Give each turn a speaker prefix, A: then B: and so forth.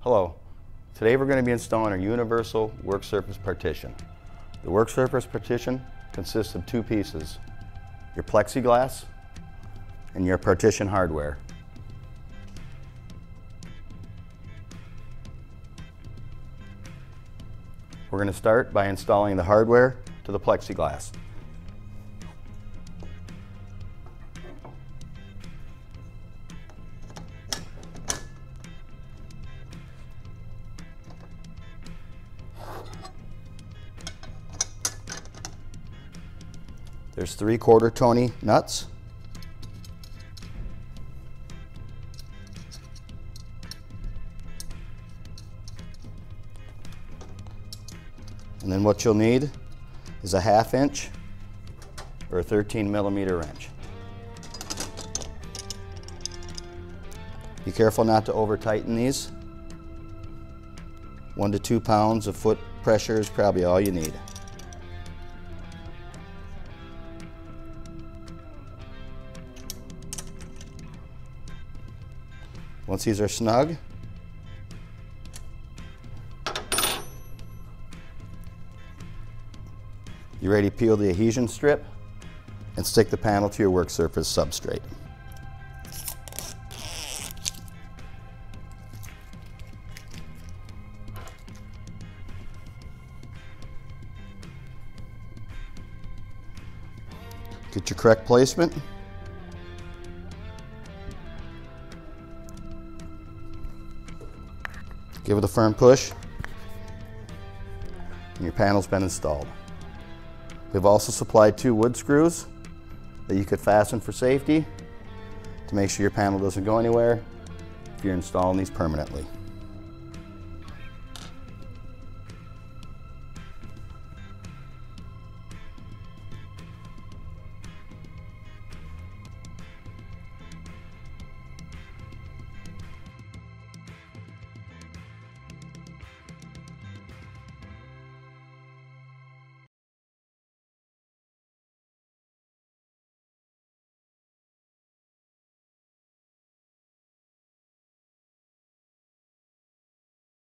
A: Hello. Today we're going to be installing our universal work surface partition. The work surface partition consists of two pieces, your plexiglass and your partition hardware. We're going to start by installing the hardware to the plexiglass. There's 3/4 Tony nuts. And then what you'll need is a 1/2 inch or a 13mm wrench. Be careful not to over tighten these. 1 to 2 pounds of foot pressure is probably all you need. Once these are snug, you're ready to peel the adhesion strip and stick the panel to your work surface substrate. Get your correct placement. Give it a firm push, and your panel's been installed. We've also supplied 2 wood screws that you could fasten for safety to make sure your panel doesn't go anywhere if you're installing these permanently.